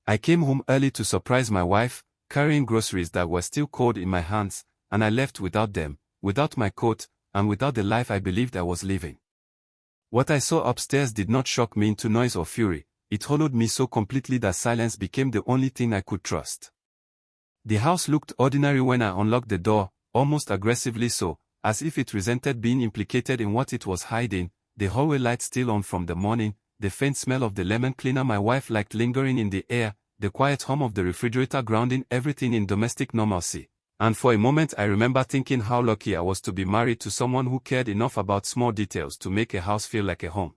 I came home early to surprise my wife, carrying groceries that were still cold in my hands, and I left without them, without my coat, and without the life I believed I was living. What I saw upstairs did not shock me into noise or fury, it hollowed me so completely that silence became the only thing I could trust. The house looked ordinary when I unlocked the door, almost aggressively so, as if it resented being implicated in what it was hiding, the hallway light still on from the morning, the faint smell of the lemon cleaner my wife liked lingering in the air, the quiet hum of the refrigerator grounding everything in domestic normalcy. And for a moment I remember thinking how lucky I was to be married to someone who cared enough about small details to make a house feel like a home.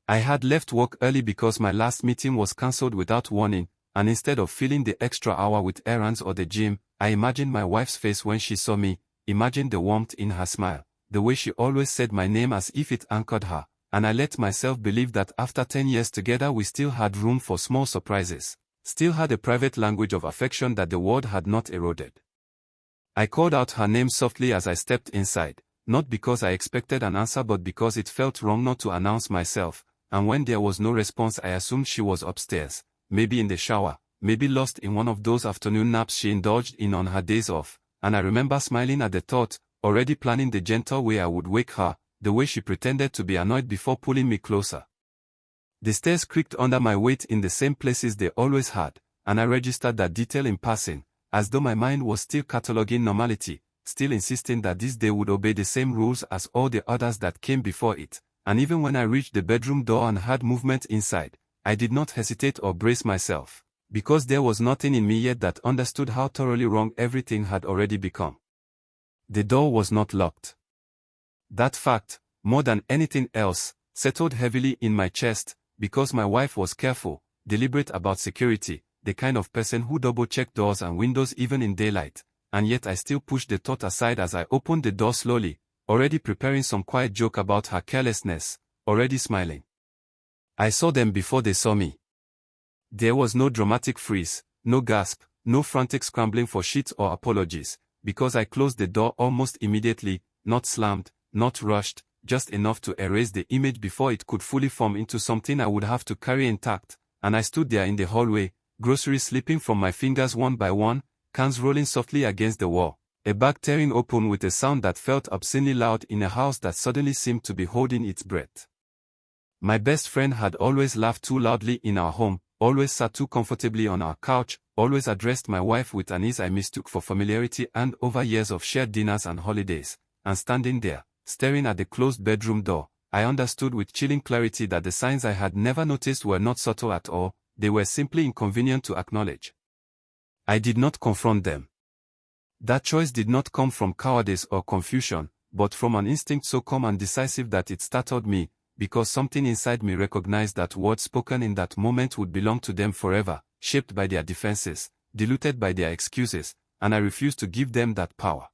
I had left work early because my last meeting was cancelled without warning, and instead of filling the extra hour with errands or the gym, I imagined my wife's face when she saw me, imagined the warmth in her smile, the way she always said my name as if it anchored her, and I let myself believe that after 10 years together we still had room for small surprises, still had a private language of affection that the world had not eroded. I called out her name softly as I stepped inside, not because I expected an answer but because it felt wrong not to announce myself, and when there was no response I assumed she was upstairs, maybe in the shower, maybe lost in one of those afternoon naps she indulged in on her days off, and I remember smiling at the thought, already planning the gentle way I would wake her, the way she pretended to be annoyed before pulling me closer. The stairs creaked under my weight in the same places they always had, and I registered that detail in passing, as though my mind was still cataloging normality, still insisting that this day would obey the same rules as all the others that came before it, and even when I reached the bedroom door and heard movement inside, I did not hesitate or brace myself, because there was nothing in me yet that understood how thoroughly wrong everything had already become. The door was not locked. That fact, more than anything else, settled heavily in my chest, because my wife was careful, deliberate about security, the kind of person who double-checked doors and windows even in daylight, and yet I still pushed the thought aside as I opened the door slowly, already preparing some quiet joke about her carelessness, already smiling. I saw them before they saw me. There was no dramatic freeze, no gasp, no frantic scrambling for sheets or apologies, because I closed the door almost immediately, not slammed, not rushed, just enough to erase the image before it could fully form into something I would have to carry intact, and I stood there in the hallway, groceries slipping from my fingers one by one, cans rolling softly against the wall, a bag tearing open with a sound that felt obscenely loud in a house that suddenly seemed to be holding its breath. My best friend had always laughed too loudly in our home, always sat too comfortably on our couch, always addressed my wife with an ease I mistook for familiarity, and over years of shared dinners and holidays, and standing there, staring at the closed bedroom door, I understood with chilling clarity that the signs I had never noticed were not subtle at all, they were simply inconvenient to acknowledge. I did not confront them. That choice did not come from cowardice or confusion, but from an instinct so calm and decisive that it startled me, because something inside me recognized that words spoken in that moment would belong to them forever, shaped by their defenses, diluted by their excuses, and I refused to give them that power.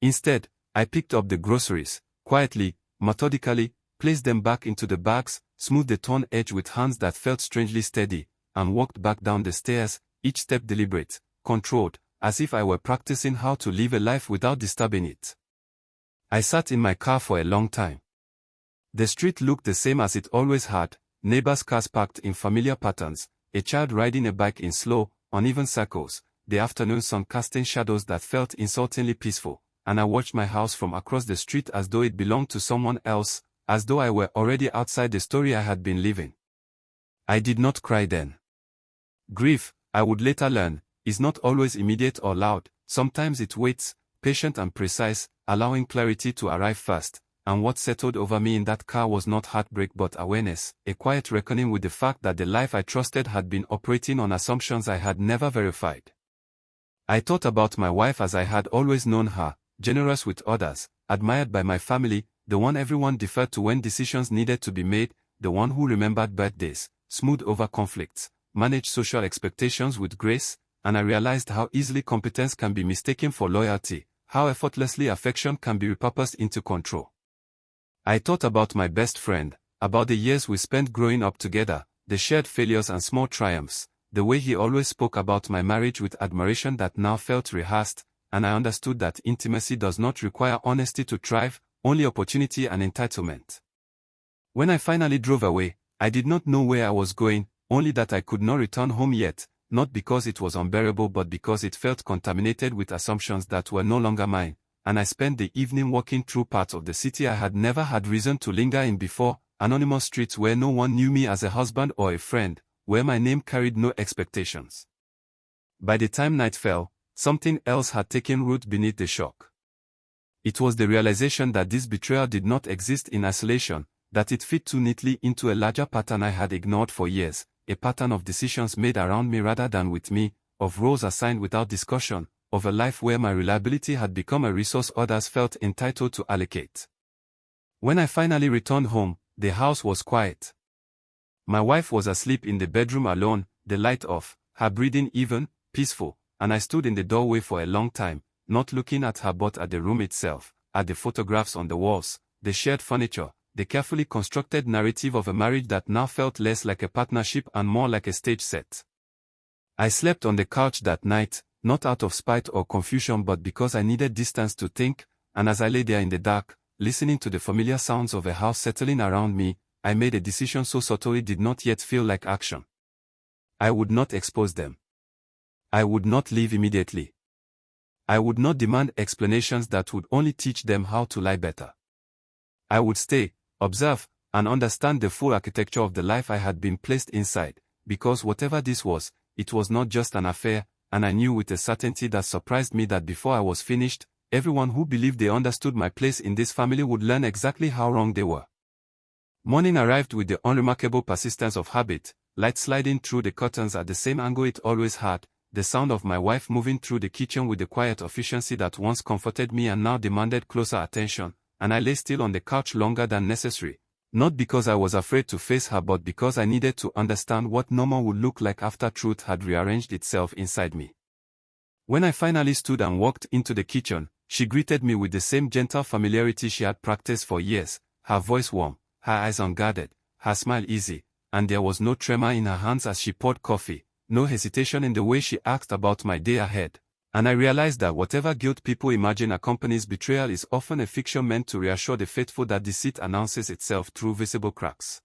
Instead, I picked up the groceries, quietly, methodically, placed them back into the bags, smoothed the torn edge with hands that felt strangely steady, and walked back down the stairs, each step deliberate, controlled, as if I were practicing how to live a life without disturbing it. I sat in my car for a long time. The street looked the same as it always had, neighbors' cars parked in familiar patterns, a child riding a bike in slow, uneven circles, the afternoon sun casting shadows that felt insultingly peaceful, and I watched my house from across the street as though it belonged to someone else, as though I were already outside the story I had been living. I did not cry then. Grief, I would later learn, is not always immediate or loud, sometimes it waits, patient and precise, allowing clarity to arrive first, and what settled over me in that car was not heartbreak but awareness, a quiet reckoning with the fact that the life I trusted had been operating on assumptions I had never verified. I thought about my wife as I had always known her, generous with others, admired by my family, the one everyone deferred to when decisions needed to be made, the one who remembered birthdays, smoothed over conflicts, managed social expectations with grace, and I realized how easily competence can be mistaken for loyalty, how effortlessly affection can be repurposed into control. I thought about my best friend, about the years we spent growing up together, the shared failures and small triumphs, the way he always spoke about my marriage with admiration that now felt rehearsed, and I understood that intimacy does not require honesty to thrive, only opportunity and entitlement. When I finally drove away, I did not know where I was going, only that I could not return home yet, not because it was unbearable but because it felt contaminated with assumptions that were no longer mine, and I spent the evening walking through parts of the city I had never had reason to linger in before, anonymous streets where no one knew me as a husband or a friend, where my name carried no expectations. By the time night fell, something else had taken root beneath the shock. It was the realization that this betrayal did not exist in isolation, that it fit too neatly into a larger pattern I had ignored for years, a pattern of decisions made around me rather than with me, of roles assigned without discussion, of a life where my reliability had become a resource others felt entitled to allocate. When I finally returned home, the house was quiet. My wife was asleep in the bedroom alone, the light off, her breathing even, peaceful, and I stood in the doorway for a long time, not looking at her but at the room itself, at the photographs on the walls, the shared furniture, the carefully constructed narrative of a marriage that now felt less like a partnership and more like a stage set. I slept on the couch that night, not out of spite or confusion but because I needed distance to think, and as I lay there in the dark, listening to the familiar sounds of a house settling around me, I made a decision so subtle it did not yet feel like action. I would not expose them. I would not leave immediately. I would not demand explanations that would only teach them how to lie better. I would stay, observe, and understand the full architecture of the life I had been placed inside, because whatever this was, it was not just an affair, and I knew with a certainty that surprised me that before I was finished, everyone who believed they understood my place in this family would learn exactly how wrong they were. Morning arrived with the unremarkable persistence of habit, light sliding through the curtains at the same angle it always had, the sound of my wife moving through the kitchen with the quiet efficiency that once comforted me and now demanded closer attention, and I lay still on the couch longer than necessary, not because I was afraid to face her but because I needed to understand what normal would look like after truth had rearranged itself inside me. When I finally stood and walked into the kitchen, she greeted me with the same gentle familiarity she had practiced for years, her voice warm, her eyes unguarded, her smile easy, and there was no tremor in her hands as she poured coffee, no hesitation in the way she asked about my day ahead, and I realized that whatever guilt people imagine accompanies betrayal is often a fiction meant to reassure the faithful that deceit announces itself through visible cracks.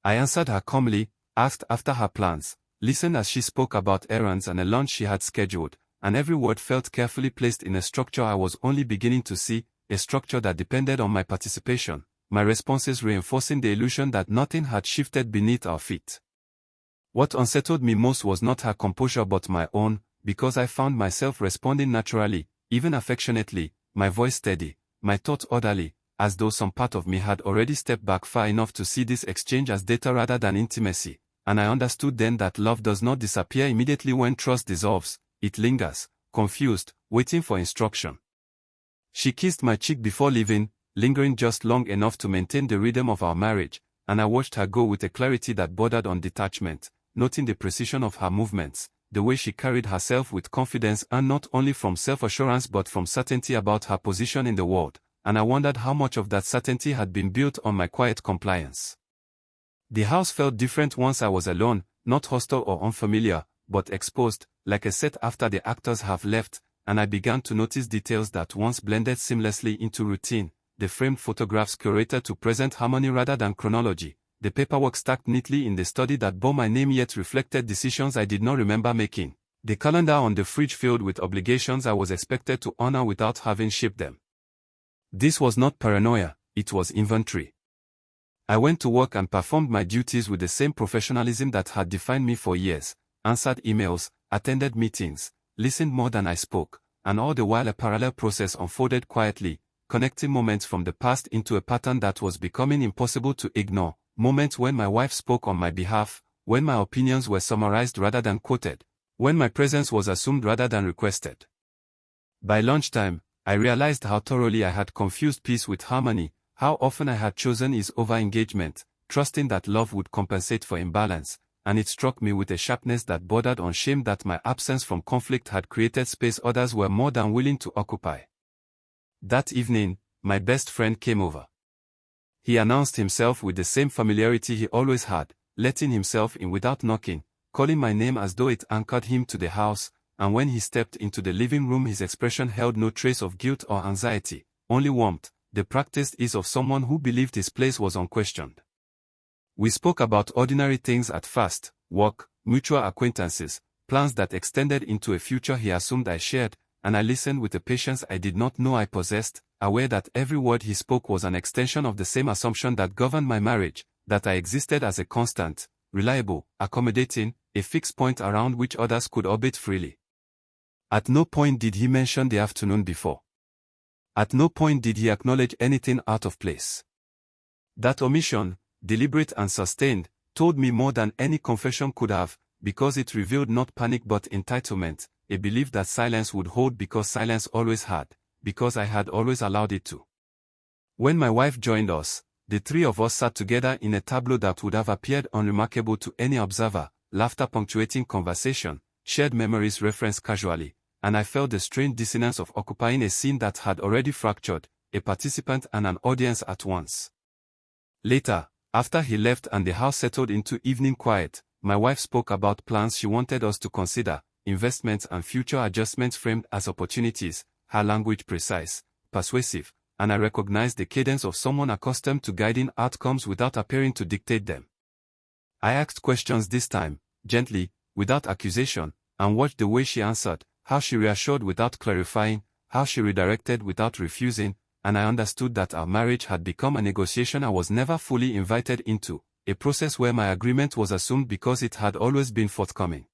I answered her calmly, asked after her plans, listened as she spoke about errands and a lunch she had scheduled, and every word felt carefully placed in a structure I was only beginning to see, a structure that depended on my participation, my responses reinforcing the illusion that nothing had shifted beneath our feet. What unsettled me most was not her composure but my own, because I found myself responding naturally, even affectionately, my voice steady, my thoughts orderly, as though some part of me had already stepped back far enough to see this exchange as data rather than intimacy, and I understood then that love does not disappear immediately when trust dissolves, it lingers, confused, waiting for instruction. She kissed my cheek before leaving, lingering just long enough to maintain the rhythm of our marriage, and I watched her go with a clarity that bordered on detachment, noting the precision of her movements, the way she carried herself with confidence and not only from self-assurance but from certainty about her position in the world, and I wondered how much of that certainty had been built on my quiet compliance. The house felt different once I was alone, not hostile or unfamiliar, but exposed, like a set after the actors have left, and I began to notice details that once blended seamlessly into routine, the framed photographs curated to present harmony rather than chronology, the paperwork stacked neatly in the study that bore my name yet reflected decisions I did not remember making, the calendar on the fridge filled with obligations I was expected to honor without having shaped them. This was not paranoia, it was inventory. I went to work and performed my duties with the same professionalism that had defined me for years, answered emails, attended meetings, listened more than I spoke, and all the while a parallel process unfolded quietly, connecting moments from the past into a pattern that was becoming impossible to ignore, moments when my wife spoke on my behalf, when my opinions were summarized rather than quoted, when my presence was assumed rather than requested. By lunchtime, I realized how thoroughly I had confused peace with harmony, how often I had chosen ease over engagement, trusting that love would compensate for imbalance, and it struck me with a sharpness that bordered on shame that my absence from conflict had created space others were more than willing to occupy. That evening, my best friend came over. He announced himself with the same familiarity he always had, letting himself in without knocking, calling my name as though it anchored him to the house, and when he stepped into the living room his expression held no trace of guilt or anxiety, only warmth, the practiced ease of someone who believed his place was unquestioned. We spoke about ordinary things at first: work, mutual acquaintances, plans that extended into a future he assumed I shared, and I listened with a patience I did not know I possessed, aware that every word he spoke was an extension of the same assumption that governed my marriage, that I existed as a constant, reliable, accommodating, a fixed point around which others could orbit freely. At no point did he mention the afternoon before. At no point did he acknowledge anything out of place. That omission, deliberate and sustained, told me more than any confession could have, because it revealed not panic but entitlement, a belief that silence would hold because silence always had, because I had always allowed it to. When my wife joined us, the three of us sat together in a tableau that would have appeared unremarkable to any observer, laughter punctuating conversation, shared memories referenced casually, and I felt the strange dissonance of occupying a scene that had already fractured, a participant and an audience at once. Later, after he left and the house settled into evening quiet, my wife spoke about plans she wanted us to consider, investments and future adjustments framed as opportunities, her language precise, persuasive, and I recognized the cadence of someone accustomed to guiding outcomes without appearing to dictate them. I asked questions this time, gently, without accusation, and watched the way she answered, how she reassured without clarifying, how she redirected without refusing, and I understood that our marriage had become a negotiation I was never fully invited into, a process where my agreement was assumed because it had always been forthcoming.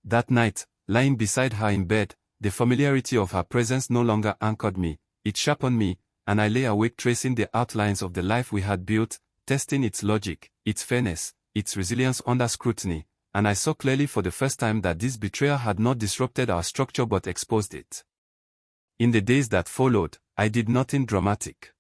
That night, lying beside her in bed, the familiarity of her presence no longer anchored me, it sharpened me, and I lay awake tracing the outlines of the life we had built, testing its logic, its fairness, its resilience under scrutiny, and I saw clearly for the first time that this betrayal had not disrupted our structure but exposed it. In the days that followed, I did nothing dramatic.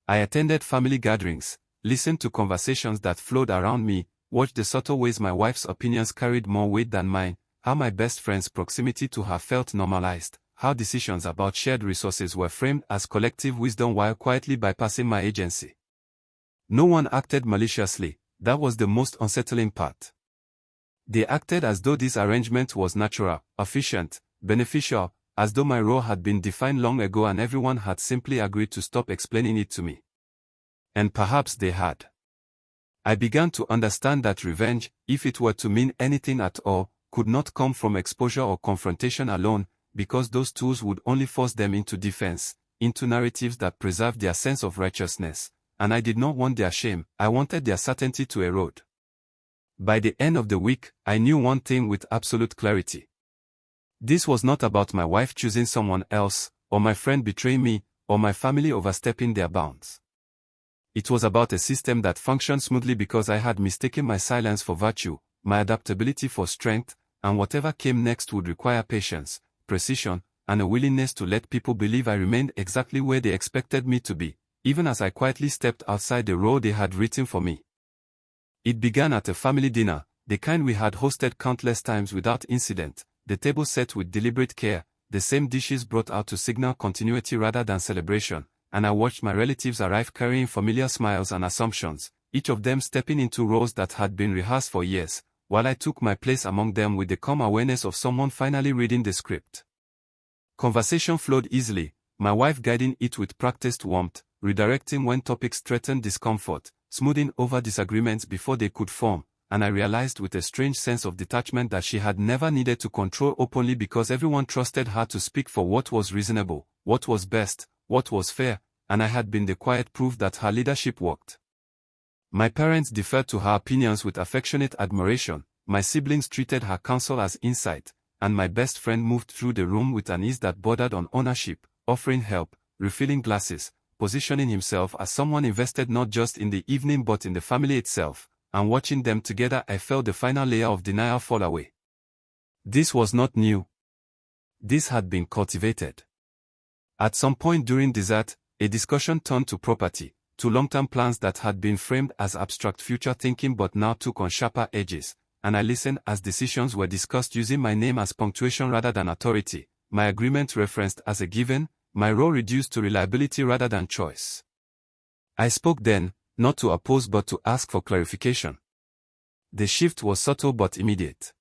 I attended family gatherings, listened to conversations that flowed around me, watched the subtle ways my wife's opinions carried more weight than mine, how my best friend's proximity to her felt normalized, how decisions about shared resources were framed as collective wisdom while quietly bypassing my agency. No one acted maliciously, that was the most unsettling part. They acted as though this arrangement was natural, efficient, beneficial, as though my role had been defined long ago and everyone had simply agreed to stop explaining it to me. And perhaps they had. I began to understand that revenge, if it were to mean anything at all, could not come from exposure or confrontation alone, because those tools would only force them into defense, into narratives that preserved their sense of righteousness, and I did not want their shame, I wanted their certainty to erode. By the end of the week, I knew one thing with absolute clarity. This was not about my wife choosing someone else, or my friend betraying me, or my family overstepping their bounds. It was about a system that functioned smoothly because I had mistaken my silence for virtue, my adaptability for strength, and whatever came next would require patience, precision, and a willingness to let people believe I remained exactly where they expected me to be, even as I quietly stepped outside the role they had written for me. It began at a family dinner, the kind we had hosted countless times without incident, the table set with deliberate care, the same dishes brought out to signal continuity rather than celebration, and I watched my relatives arrive carrying familiar smiles and assumptions, each of them stepping into roles that had been rehearsed for years, while I took my place among them with the calm awareness of someone finally reading the script. Conversation flowed easily, my wife guiding it with practiced warmth, redirecting when topics threatened discomfort, smoothing over disagreements before they could form, and I realized with a strange sense of detachment that she had never needed to control openly because everyone trusted her to speak for what was reasonable, what was best, what was fair, and I had been the quiet proof that her leadership worked. My parents deferred to her opinions with affectionate admiration, my siblings treated her counsel as insight, and my best friend moved through the room with an ease that bordered on ownership, offering help, refilling glasses, positioning himself as someone invested not just in the evening but in the family itself, and watching them together I felt the final layer of denial fall away. This was not new. This had been cultivated. At some point during dessert, a discussion turned to property, to long-term plans that had been framed as abstract future thinking but now took on sharper edges, and I listened as decisions were discussed using my name as punctuation rather than authority, my agreement referenced as a given, my role reduced to reliability rather than choice. I spoke then, not to oppose but to ask for clarification. The shift was subtle but immediate.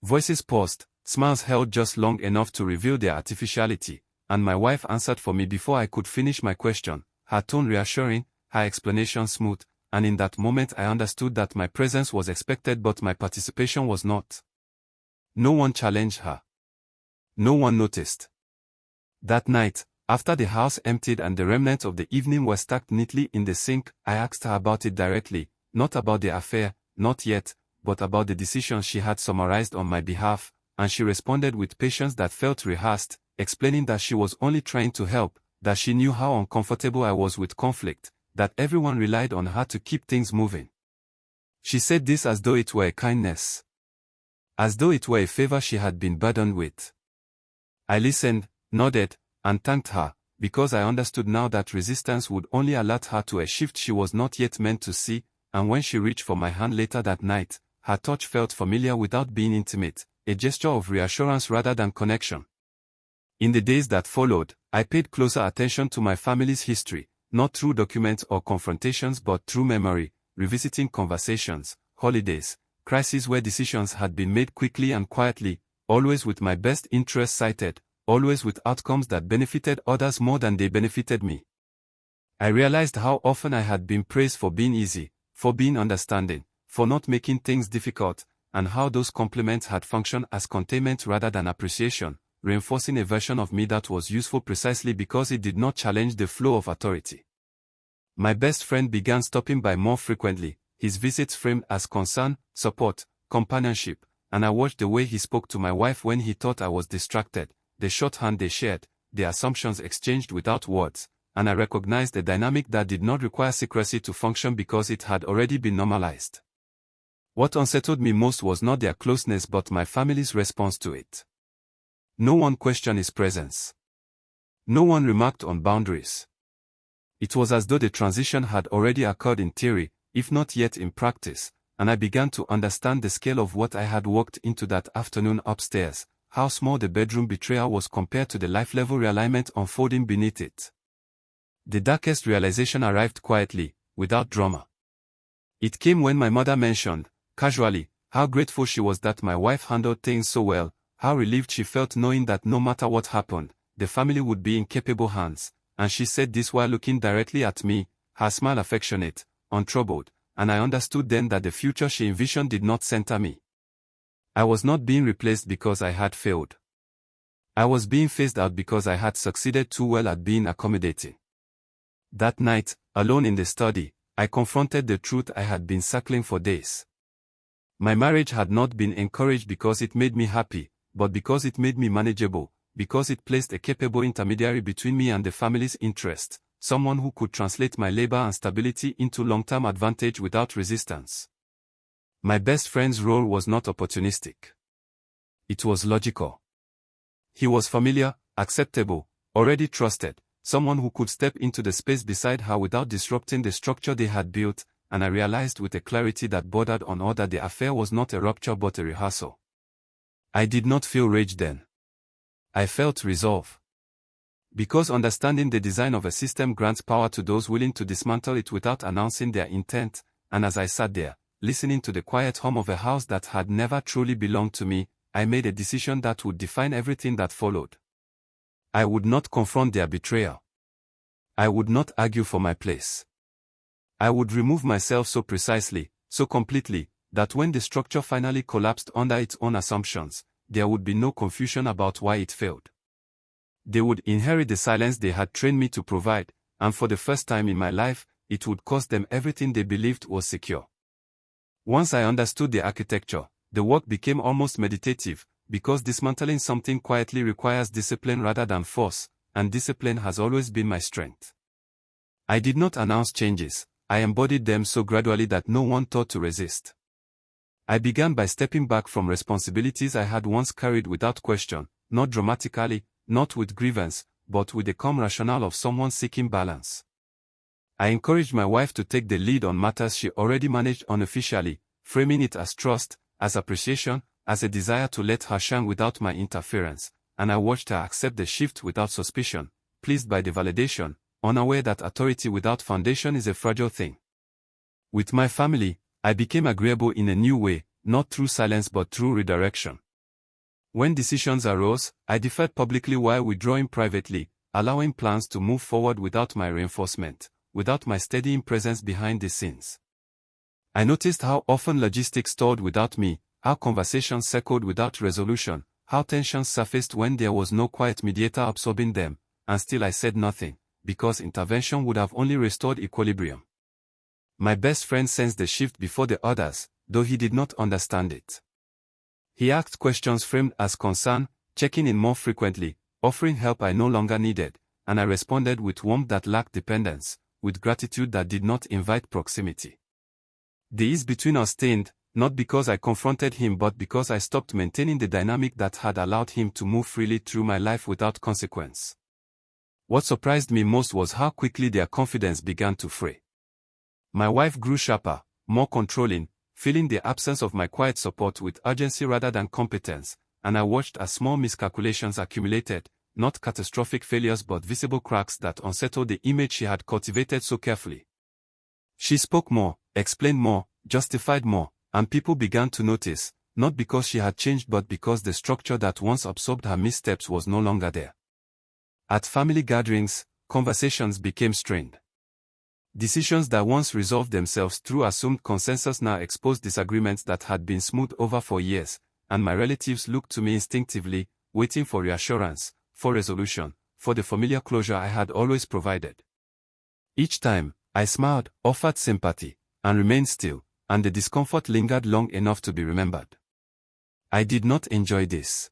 Voices paused, smiles held just long enough to reveal their artificiality, and my wife answered for me before I could finish my question, her tone reassuring, her explanation smooth, and in that moment I understood that my presence was expected but my participation was not. No one challenged her. No one noticed. That night, after the house emptied and the remnants of the evening were stacked neatly in the sink, I asked her about it directly, not about the affair, not yet, but about the decisions she had summarized on my behalf, and she responded with patience that felt rehearsed, explaining that she was only trying to help, that she knew how uncomfortable I was with conflict, that everyone relied on her to keep things moving. She said this as though it were a kindness. As though it were a favor she had been burdened with. I listened, nodded, and thanked her, because I understood now that resistance would only alert her to a shift she was not yet meant to see, and when she reached for my hand later that night, her touch felt familiar without being intimate, a gesture of reassurance rather than connection. In the days that followed, I paid closer attention to my family's history, not through documents or confrontations but through memory, revisiting conversations, holidays, crises where decisions had been made quickly and quietly, always with my best interests cited, always with outcomes that benefited others more than they benefited me. I realized how often I had been praised for being easy, for being understanding, for not making things difficult, and how those compliments had functioned as containment rather than appreciation, reinforcing a version of me that was useful precisely because it did not challenge the flow of authority. My best friend began stopping by more frequently, his visits framed as concern, support, companionship, and I watched the way he spoke to my wife when he thought I was distracted, the shorthand they shared, the assumptions exchanged without words, and I recognized a dynamic that did not require secrecy to function because it had already been normalized. What unsettled me most was not their closeness but my family's response to it. No one questioned his presence. No one remarked on boundaries. It was as though the transition had already occurred in theory, if not yet in practice, and I began to understand the scale of what I had walked into that afternoon upstairs, how small the bedroom betrayal was compared to the life-level realignment unfolding beneath it. The darkest realization arrived quietly, without drama. It came when my mother mentioned, casually, how grateful she was that my wife handled things so well, how relieved she felt knowing that no matter what happened, the family would be in capable hands, and she said this while looking directly at me, her smile affectionate, untroubled, and I understood then that the future she envisioned did not center me. I was not being replaced because I had failed. I was being phased out because I had succeeded too well at being accommodating. That night, alone in the study, I confronted the truth I had been circling for days. My marriage had not been encouraged because it made me happy, but because it made me manageable, because it placed a capable intermediary between me and the family's interest, someone who could translate my labor and stability into long-term advantage without resistance. My best friend's role was not opportunistic. It was logical. He was familiar, acceptable, already trusted, someone who could step into the space beside her without disrupting the structure they had built, and I realized with a clarity that bordered on awe that the affair was not a rupture but a rehearsal. I did not feel rage then. I felt resolve. Because understanding the design of a system grants power to those willing to dismantle it without announcing their intent, and as I sat there, listening to the quiet hum of a house that had never truly belonged to me, I made a decision that would define everything that followed. I would not confront their betrayal. I would not argue for my place. I would remove myself so precisely, so completely, that when the structure finally collapsed under its own assumptions, there would be no confusion about why it failed. They would inherit the silence they had trained me to provide, and for the first time in my life, it would cost them everything they believed was secure. Once I understood the architecture, the work became almost meditative, because dismantling something quietly requires discipline rather than force, and discipline has always been my strength. I did not announce changes, I embodied them so gradually that no one thought to resist. I began by stepping back from responsibilities I had once carried without question, not dramatically, not with grievance, but with the calm rationale of someone seeking balance. I encouraged my wife to take the lead on matters she already managed unofficially, framing it as trust, as appreciation, as a desire to let her shine without my interference, and I watched her accept the shift without suspicion, pleased by the validation, unaware that authority without foundation is a fragile thing. With my family, I became agreeable in a new way, not through silence but through redirection. When decisions arose, I deferred publicly while withdrawing privately, allowing plans to move forward without my reinforcement, without my steadying presence behind the scenes. I noticed how often logistics stalled without me, how conversations circled without resolution, how tensions surfaced when there was no quiet mediator absorbing them, and still I said nothing, because intervention would have only restored equilibrium. My best friend sensed the shift before the others, though he did not understand it. He asked questions framed as concern, checking in more frequently, offering help I no longer needed, and I responded with warmth that lacked dependence, with gratitude that did not invite proximity. The ease between us thinned, not because I confronted him but because I stopped maintaining the dynamic that had allowed him to move freely through my life without consequence. What surprised me most was how quickly their confidence began to fray. My wife grew sharper, more controlling, feeling the absence of my quiet support with urgency rather than competence, and I watched as small miscalculations accumulated, not catastrophic failures but visible cracks that unsettled the image she had cultivated so carefully. She spoke more, explained more, justified more, and people began to notice, not because she had changed but because the structure that once absorbed her missteps was no longer there. At family gatherings, conversations became strained. Decisions that once resolved themselves through assumed consensus now exposed disagreements that had been smoothed over for years, and my relatives looked to me instinctively, waiting for reassurance, for resolution, for the familiar closure I had always provided. Each time, I smiled, offered sympathy, and remained still, and the discomfort lingered long enough to be remembered. I did not enjoy this.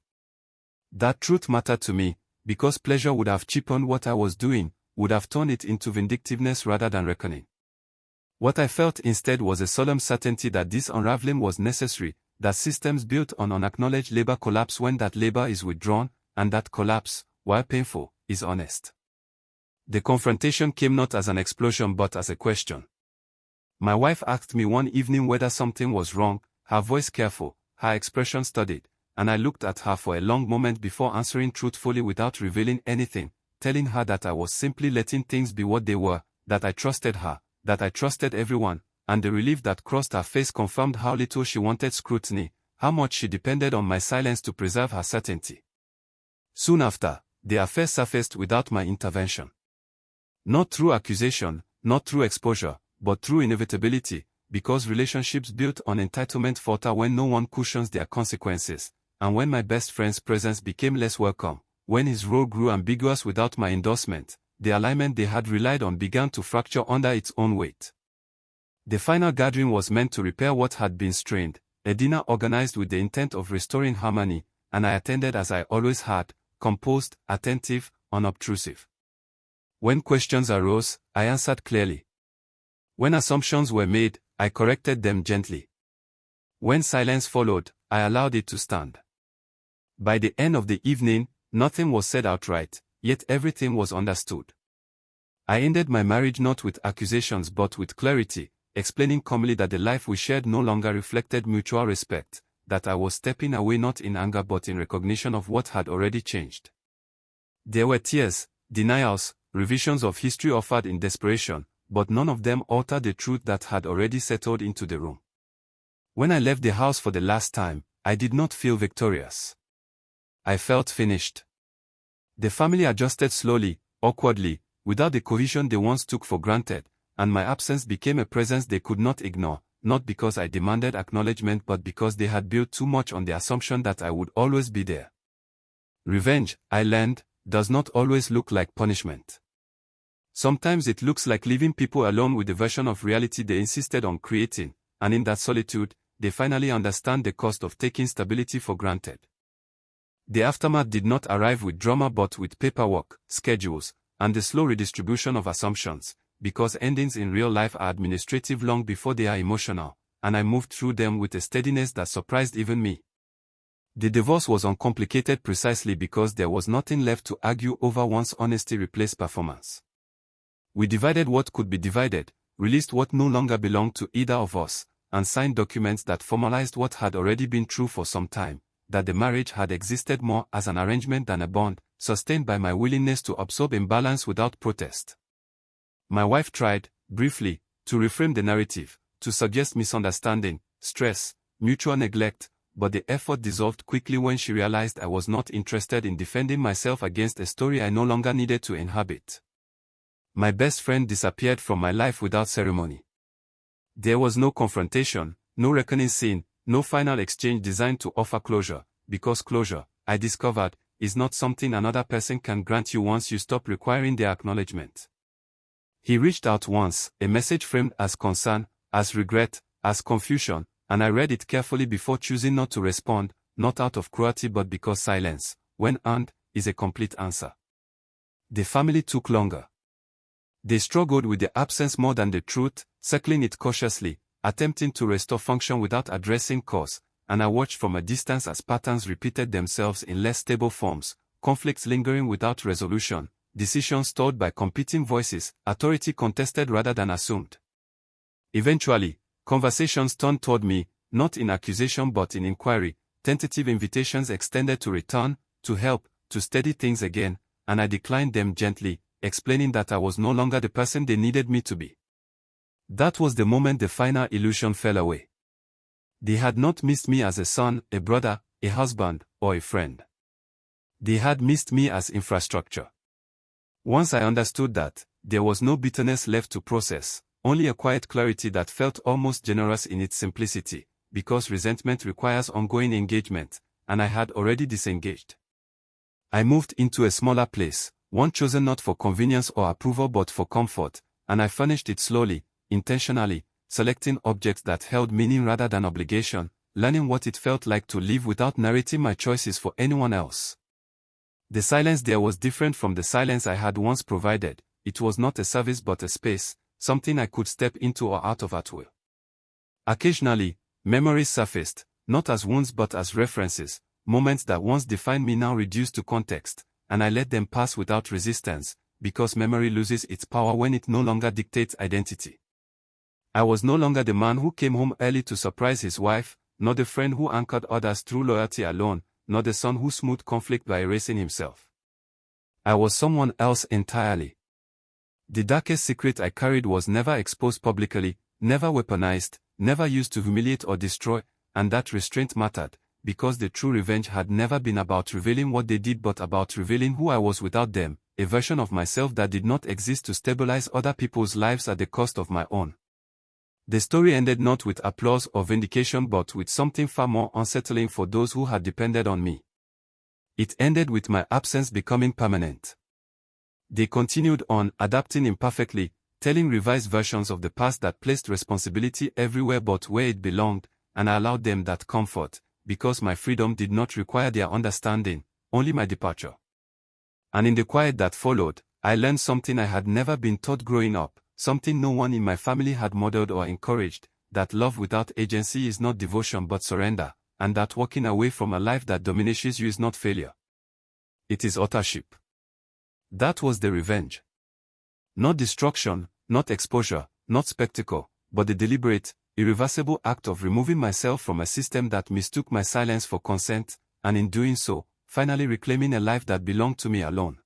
That truth mattered to me, because pleasure would have cheapened what I was doing, would have turned it into vindictiveness rather than reckoning. What I felt instead was a solemn certainty that this unraveling was necessary, that systems built on unacknowledged labor collapse when that labor is withdrawn, and that collapse, while painful, is honest. The confrontation came not as an explosion but as a question. My wife asked me one evening whether something was wrong, her voice careful, her expression studied, and I looked at her for a long moment before answering truthfully without revealing anything, telling her that I was simply letting things be what they were, that I trusted her, that I trusted everyone, and the relief that crossed her face confirmed how little she wanted scrutiny, how much she depended on my silence to preserve her certainty. Soon after, the affair surfaced without my intervention. Not through accusation, not through exposure, but through inevitability, because relationships built on entitlement falter when no one cushions their consequences, and when my best friend's presence became less welcome, when his role grew ambiguous without my endorsement, the alignment they had relied on began to fracture under its own weight. The final gathering was meant to repair what had been strained, a dinner organized with the intent of restoring harmony, and I attended as I always had, composed, attentive, unobtrusive. When questions arose, I answered clearly. When assumptions were made, I corrected them gently. When silence followed, I allowed it to stand. By the end of the evening, nothing was said outright, yet everything was understood. I ended my marriage not with accusations but with clarity, explaining calmly that the life we shared no longer reflected mutual respect, that I was stepping away not in anger but in recognition of what had already changed. There were tears, denials, revisions of history offered in desperation, but none of them altered the truth that had already settled into the room. When I left the house for the last time, I did not feel victorious. I felt finished. The family adjusted slowly, awkwardly, without the cohesion they once took for granted, and my absence became a presence they could not ignore, not because I demanded acknowledgement but because they had built too much on the assumption that I would always be there. Revenge, I learned, does not always look like punishment. Sometimes it looks like leaving people alone with the version of reality they insisted on creating, and in that solitude, they finally understand the cost of taking stability for granted. The aftermath did not arrive with drama but with paperwork, schedules, and the slow redistribution of assumptions, because endings in real life are administrative long before they are emotional, and I moved through them with a steadiness that surprised even me. The divorce was uncomplicated precisely because there was nothing left to argue over once honesty replaced performance. We divided what could be divided, released what no longer belonged to either of us, and signed documents that formalized what had already been true for some time, that the marriage had existed more as an arrangement than a bond, sustained by my willingness to absorb imbalance without protest. My wife tried, briefly, to reframe the narrative, to suggest misunderstanding, stress, mutual neglect, but the effort dissolved quickly when she realized I was not interested in defending myself against a story I no longer needed to inhabit. My best friend disappeared from my life without ceremony. There was no confrontation, no reckoning scene, no final exchange designed to offer closure, because closure, I discovered, is not something another person can grant you once you stop requiring their acknowledgement. He reached out once, a message framed as concern, as regret, as confusion, and I read it carefully before choosing not to respond, not out of cruelty but because silence, when earned, is a complete answer. The family took longer. They struggled with the absence more than the truth, circling it cautiously, attempting to restore function without addressing cause, and I watched from a distance as patterns repeated themselves in less stable forms, conflicts lingering without resolution, decisions stalled by competing voices, authority contested rather than assumed. Eventually, conversations turned toward me, not in accusation but in inquiry, tentative invitations extended to return, to help, to steady things again, and I declined them gently, explaining that I was no longer the person they needed me to be. That was the moment the final illusion fell away. They had not missed me as a son, a brother, a husband, or a friend. They had missed me as infrastructure. Once I understood that, there was no bitterness left to process, only a quiet clarity that felt almost generous in its simplicity, because resentment requires ongoing engagement, and I had already disengaged. I moved into a smaller place, one chosen not for convenience or approval but for comfort, and I furnished it slowly, intentionally, selecting objects that held meaning rather than obligation, learning what it felt like to live without narrating my choices for anyone else. The silence there was different from the silence I had once provided. It was not a service but a space, something I could step into or out of at will. Occasionally, memories surfaced, not as wounds but as references, moments that once defined me now reduced to context, and I let them pass without resistance, because memory loses its power when it no longer dictates identity. I was no longer the man who came home early to surprise his wife, nor the friend who anchored others through loyalty alone, nor the son who smoothed conflict by erasing himself. I was someone else entirely. The darkest secret I carried was never exposed publicly, never weaponized, never used to humiliate or destroy, and that restraint mattered, because the true revenge had never been about revealing what they did but about revealing who I was without them, a version of myself that did not exist to stabilize other people's lives at the cost of my own. The story ended not with applause or vindication but with something far more unsettling for those who had depended on me. It ended with my absence becoming permanent. They continued on, adapting imperfectly, telling revised versions of the past that placed responsibility everywhere but where it belonged, and I allowed them that comfort, because my freedom did not require their understanding, only my departure. And in the quiet that followed, I learned something I had never been taught growing up, something no one in my family had modeled or encouraged, that love without agency is not devotion but surrender, and that walking away from a life that diminishes you is not failure. It is authorship. That was the revenge. Not destruction, not exposure, not spectacle, but the deliberate, irreversible act of removing myself from a system that mistook my silence for consent, and in doing so, finally reclaiming a life that belonged to me alone.